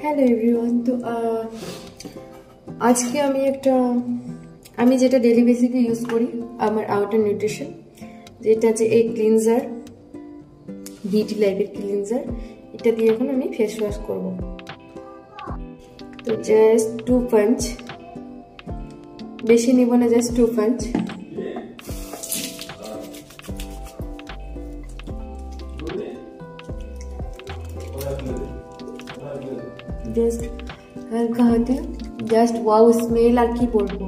Hello everyone. তো আজকে আমি যেটা ডেইলি বেসিকে ইউজ করি আমার আউটার নিউট্রিশন, যেটা আছে এই ক্লিনজার, বিউটি লাইফের ক্লিনজার, এটা দিয়ে এখন আমি ফেস ওয়াশ করব। তো জাস্ট 2 পাঞ্চ, বেশি নিব না, জাস্ট 2 পাঞ্চ। জাস্ট হালকা হাতে, জাস্ট ওয়াও স্মেল, আর কি বলবো,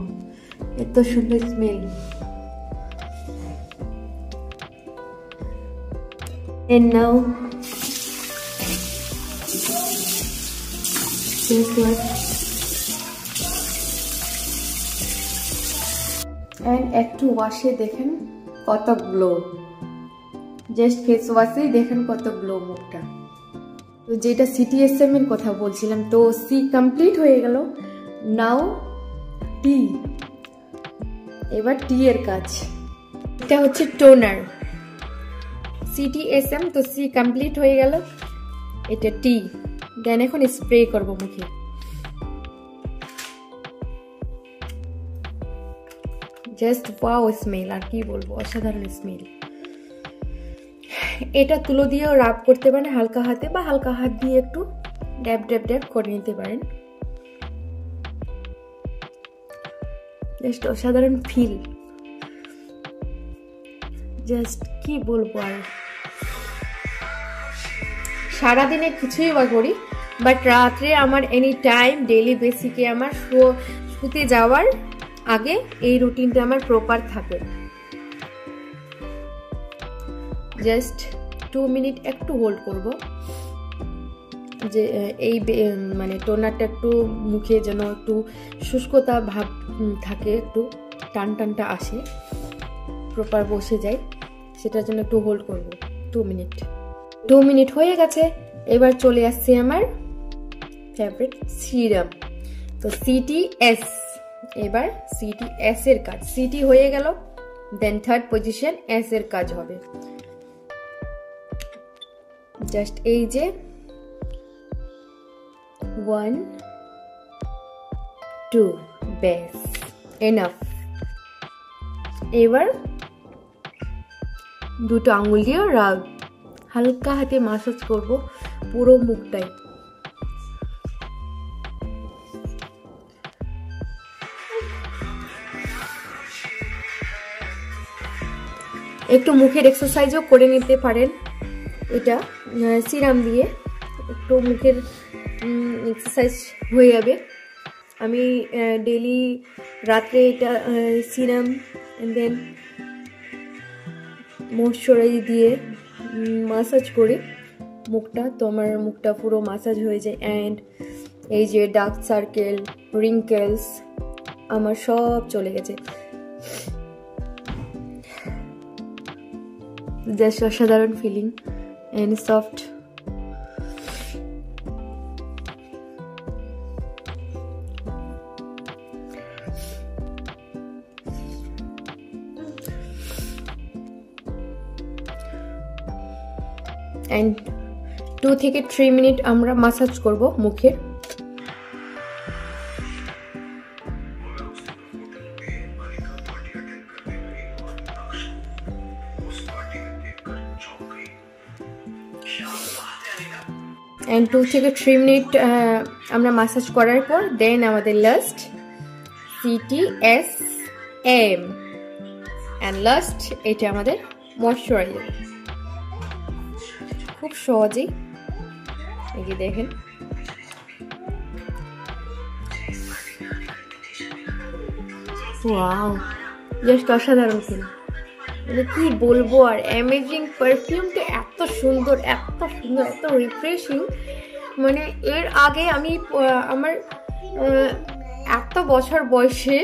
এত সুন্দর smell. And now face wash, and একটু ওয়াশে দেখেন কত গ্লো, জাস্ট ফেস ওয়াশে দেখেন কত গ্লো মুখটা। তো যেটা CTSM এর কথা বলছিলাম, তো সি কমপ্লিট হয়ে গেল, নাও টি। এবার টি এর কাজ, এটা হচ্ছে টোনার। CTSM, তো সি কমপ্লিট হয়ে গেল, এটা টি। দেন এখন স্প্রে করব মুখে। জাস্ট ওয়াও স্মেল, আর কি বলবো, অসাধারণ স্মেল। এটা তুলো দিয়েও রাব করতে পারেন হালকা হাতে, বা হালকা হাত দিয়ে একটু ড্যাব ড্যাব ড্যাব করে নিতে পারেন। জাস্ট অসাধারণ ফিল, জাস্ট কি বলবো। আর সারাদিনে কিছুই বা করি, বাট রাত্রে আমার এনি টাইম ডেইলি বেসিকে আমার শুতে যাওয়ার আগে এই রুটিনটা আমার প্রপার থাকে। জাস্ট 2 মিনিট একটু হোল্ড করব, যে এই মানে টোনারটা একটু মুখে যেন একটু শুষ্কতা ভাব থাকে, একটু টান টানটা আসে, প্রপার বসে যায়, সেটার জন্য একটু হোল্ড করব 2 মিনিট। 2 মিনিট হয়ে গেছে, এবার চলে আসছে আমার ফেভারিট সিরাম। তো CTS, এবার CTS এর কাজ। CT হয়ে গেল, দেন থার্ড পজিশন S এর কাজ হবে। জাস্ট এই যে 1 2 বেস, এনাফ। এবার দুটো আঙুল দিয়ে রাগ, হালকা হাতে মাসাজ করব পুরো মুখটাই। একটু মুখের এক্সারসাইজও করে নিতে পারেন, এটা সিরাম দিয়ে একটু মুখের এক্সারসাইজ হয়ে যাবে। আমি ডেইলি রাত্রে এটা সিরাম এন্ড দেন ময়শ্চারাইজ দিয়ে মাসাজ করি মুখটা, তো আমার মুখটা পুরো মাসাজ হয়ে যায়। অ্যান্ড এই যে ডার্ক সার্কেল, রিঙ্কেলস আমার সব চলে গেছে। জাস্ট অসাধারণ ফিলিং and soft. And 2 থেকে 3 মিনিট আমরা মাসাজ করব মুখে। And 2 থেকে 3 মিনিট আমরা মাসাজ করার পর দেন আমাদের লাস্ট CTSM, and লাস্ট এটা আমাদের ময়শ্চারাইজার। খুব সহজেই এই যে দেখেন, ওয়াও, জাস্ট অসাধারণ ফিল, মানে কি বলবো। আর অ্যামেজিং পারফিউমটা এত সুন্দর, এত সুন্দর, এত রিফ্রেশিং। মানে এর আগে আমি আমার এত বছর বয়সে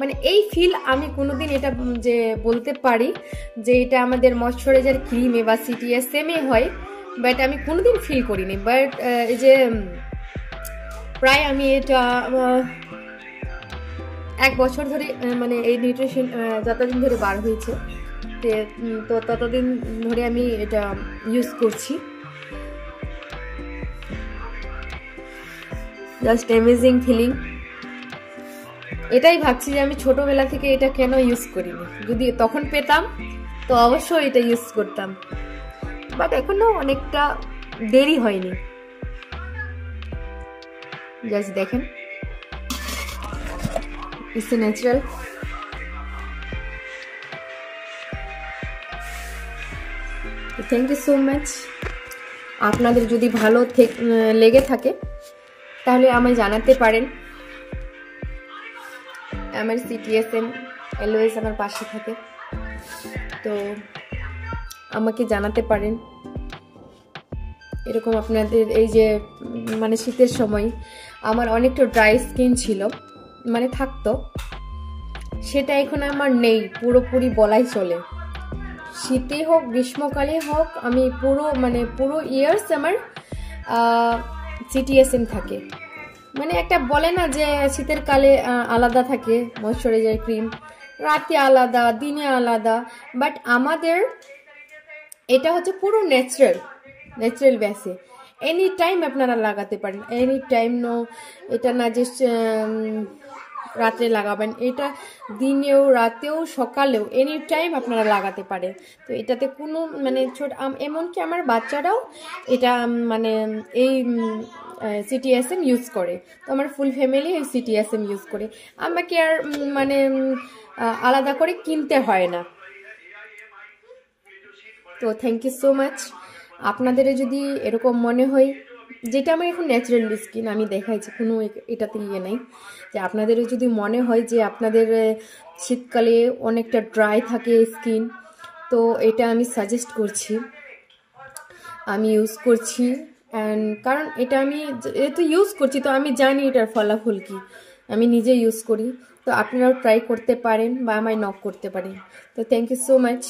মানে এই ফিল আমি কোনোদিন এটা যে বলতে পারি যে এটা আমাদের ময়শ্চারাইজার ক্রিমে বা CTSM এ হয়, বাট আমি কোনোদিন ফিল করিনি। বাট এই যে প্রায় আমি এটা 1 বছর ধরে, মানে এই নিউট্রিশন যতদিন ধরে বার হয়েছে, তো ততদিন ধরে আমি এটা ইউজ করছি। Just amazing feeling. এটাই ভাবছি যে আমি ছোটবেলা থেকে এটা কেন ইউজ করিনি, যদি তখন পেতাম তো অবশ্যই এটা ইউজ করতাম, বাট এখনো অনেকটা দেরি হয়নি। জাস্ট দেখেন, it's natural. Thank you so much. আপনাদের যদি ভালো লেগে থাকে তাহলে আমায় জানাতে পারেন। আমার CTSM অলওয়েজ আমার পাশে থাকে, তো আমাকে জানাতে পারেন। এরকম আপনাদের এই যে মানে শীতের সময় আমার অনেকটা ড্রাই স্কিন ছিল, মানে থাকতো, সেটা এখন আমার নেই পুরোপুরি বলাই চলে। শীতে হোক গ্রীষ্মকালে হোক আমি পুরো ইয়ার্স আমার CTSM থাকে। মানে একটা বলে না যে শীতের কালে আলাদা থাকে ময়শ্চারাইজার ক্রিম, রাতে আলাদা, দিনে আলাদা, বাট আমাদের এটা হচ্ছে পুরো ন্যাচারাল বেসে। এনি টাইম আপনারা লাগাতে পারেন, এনি টাইম। এটা না যে রাত্রে লাগাবেন, এটা দিনেও রাতেও সকালেও এনি টাইম আপনারা লাগাতে পারেন। তো এটাতে কোনো মানে এমনকি আমার বাচ্চারাও এটা মানে এই CTSM ইউজ করে। তো আমার ফুল ফ্যামিলি এই CTSM ইউজ করে, আমাকে আর আলাদা করে কিনতে হয় না। তো থ্যাংক ইউ সো মাচ। আপনাদের যদি এরকম মনে হয়, যেটা আমার এখন ন্যাচারাল স্কিন আমি দেখাইছি, কোনো এটাতে ইয়ে নেই, যে আপনাদেরও যদি মনে হয় যে আপনাদের শীতকালে অনেকটা ড্রাই থাকে স্কিন, তো এটা আমি সাজেস্ট করছি, আমি ইউজ করছি। অ্যান্ড কারণ এটা আমি যেহেতু ইউজ করছি তো আমি জানি এটার ফলাফল কি, আমি নিজে ইউজ করি। তো আপনারাও ট্রাই করতে পারেন বা আমায় নক করতে পারেন। তো থ্যাংক ইউ সো মাচ।